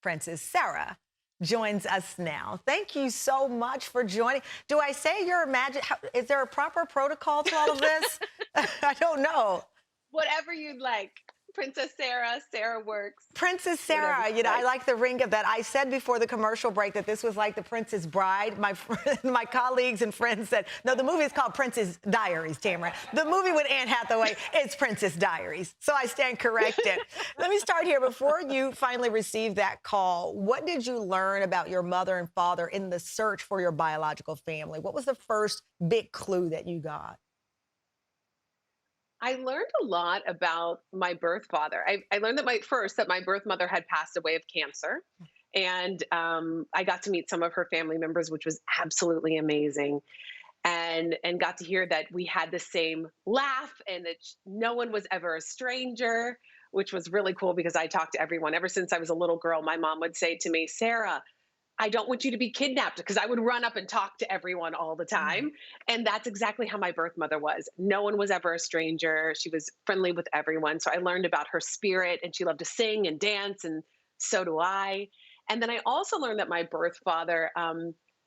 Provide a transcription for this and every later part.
Princess Sarah joins us now. Thank you so much for joining. Do I say your is there a proper protocol to all of this? I don't know. Whatever you'd like. Princess Sarah, Sarah works, Princess whatever Sarah, you I like. like the ring of that. I said before the commercial break that this was like the Princess Bride. My colleagues and friends said, no, the movie is called Princess Diaries, Tamron. The movie with Anne Hathaway is Princess Diaries. So I stand corrected. Let me start here. Before you finally received that call, what did you learn about your mother and father in the search for your biological family? What was the first big clue that you got? I learned a lot about my birth father. I learned that my birth mother had passed away of cancer, and I got to meet some of her family members, which was absolutely amazing. And got to hear that we had the same laugh, and that no one was ever a stranger, which was really cool because I talked to everyone ever since I was a little girl. My mom would say to me, Sarah, I don't want you to be kidnapped, because I would run up and talk to everyone all the Mm. time. And that's exactly how my birth mother was. No one was ever a stranger. She was friendly with everyone. So I learned about her spirit, and she loved to sing and dance, and so do I. And then I also learned that my birth father,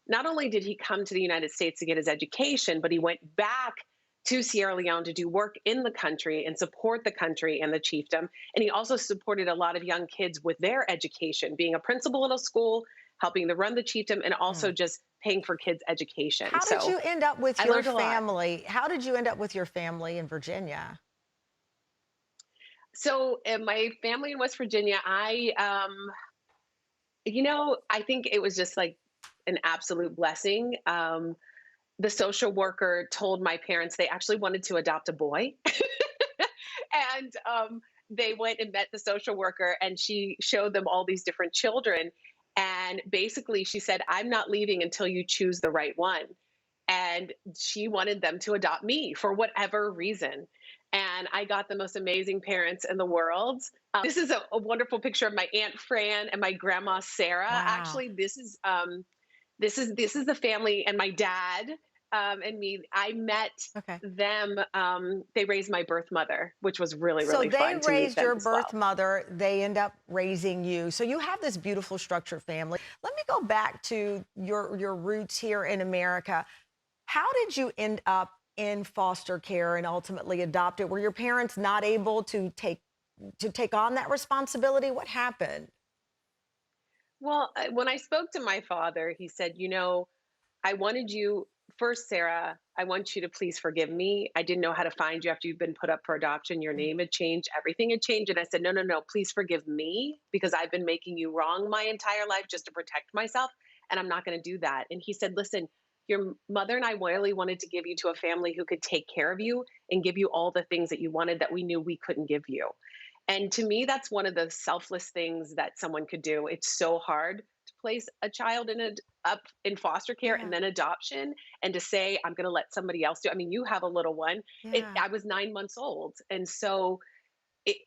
not only did he come to the United States to get his education, but he went back to Sierra Leone to do work in the country and support the country and the chiefdom. And he also supported a lot of young kids with their education, being a principal in a school, helping to run the chiefdom, and also Mm. just paying for kids' education. How did So you end up with I your learned a lot. family? How did you end up with your family in Virginia? So in my family in West Virginia, I think it was just like an absolute blessing. The social worker told my parents they actually wanted to adopt a boy. And they went and met the social worker, and she showed them all these different children. And basically, she said, I'm not leaving until you choose the right one. And she wanted them to adopt me for whatever reason. And I got the most amazing parents in the world. This is a wonderful picture of my Aunt Fran and my grandma Sarah. Wow. Actually, this is the family, and my dad and me. I met Okay. them. They raised my birth mother, which was really, So really they fun to meet raised them your as birth well. mother. They end up raising you. So you have this beautiful structured family. Let me go back to your roots here in America. How did you end up in foster care and ultimately adopted? Were your parents not able to take on that responsibility? What happened? Well, when I spoke to my father, he said, I wanted you first, Sarah. I want you to please forgive me. I didn't know how to find you after you've been put up for adoption. Your Mm. name had changed, everything had changed. And I said, no, no, no, please forgive me, because I've been making you wrong my entire life just to protect myself. And I'm not going to do that. And he said, listen, your mother and I really wanted to give you to a family who could take care of you and give you all the things that you wanted that we knew we couldn't give you. And to me, that's one of the selfless things that someone could do. It's so hard to place a child up in foster care Yeah, and then adoption, and to say, I'm going to let somebody else do. I mean, you have a little one. yeah. I was 9 months old. And so it,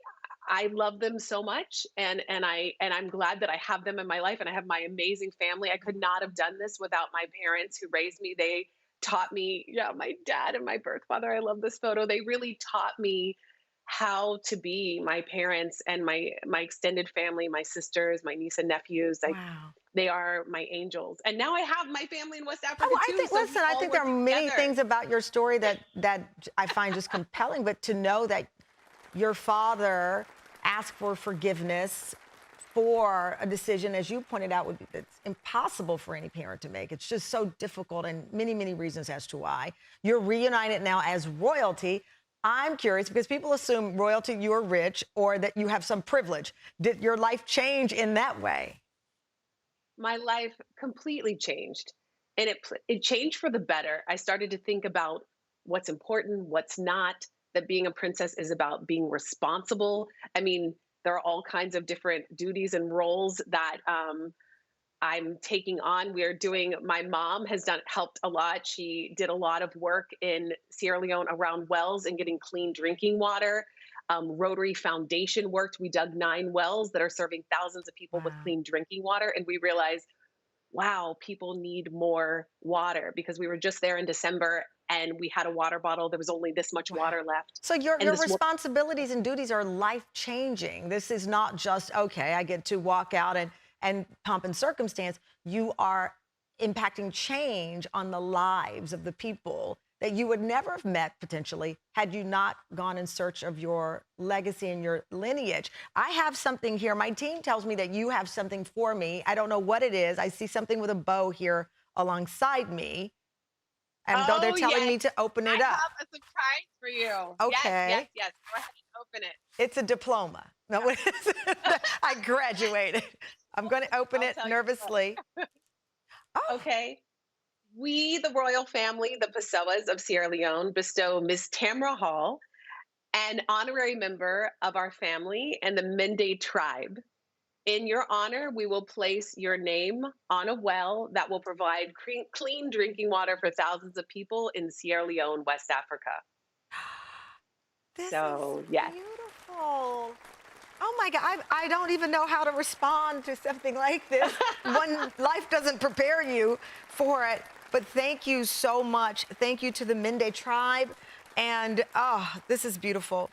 I love them so much. And I'm glad that I have them in my life, and I have my amazing family. I could not have done this without my parents who raised me. They taught me, yeah, my dad and my birth father. I love this photo. They really taught me how to be my parents, and my extended family, my sisters, my niece and nephews. Like, Wow. they are my angels. And now I have my family in West Africa Oh, I too, think, so we listen, I all think there work are many together. things about your story that I find just compelling, but to know that your father asked for forgiveness for a decision, as you pointed out, it's impossible for any parent to make. It's just so difficult, and many, many reasons as to why. You're reunited now as royalty. I'm curious because people assume royalty, you're rich or that you have some privilege. Did your life change in that way? My life completely changed, and it changed for the better. I started to think about what's important, what's not. That being a princess is about being responsible. I mean, there are all kinds of different duties and roles that I'm taking on. We're doing, my mom has done helped a lot. She did a lot of work in Sierra Leone around wells and getting clean drinking water. Rotary Foundation worked. We dug 9 wells that are serving thousands of people with Wow. clean drinking water. And we realized, wow, people need more water, because we were just there in December and we had a water bottle. There was only this much Wow. water left. So your And your this woman, responsibilities and duties are life changing. This is not just okay, I get to walk out and pomp and circumstance, you are impacting change on the lives of the people that you would never have met potentially had you not gone in search of your legacy and your lineage. I have something here. My team tells me that you have something for me. I don't know what it is. I see something with a bow here alongside me. And though they're Oh, telling yes. me to open I it up. have a surprise for you. Yes, yes, Okay. yes. Go ahead and open it. It's a diploma. No, what is it? I graduated. I'm going to open I'll it tell you what. nervously. Oh, Okay. We, the royal family, the Pacellas of Sierra Leone, bestow Miss Tamron Hall, an honorary member of our family and the Mende tribe. In your honor, we will place your name on a well that will provide clean drinking water for thousands of people in Sierra Leone, West Africa. this is So, yes. beautiful. Oh my God, I don't even know how to respond to something like this. One, life doesn't prepare you for it. But thank you so much. Thank you to the Mende tribe. And oh, this is beautiful.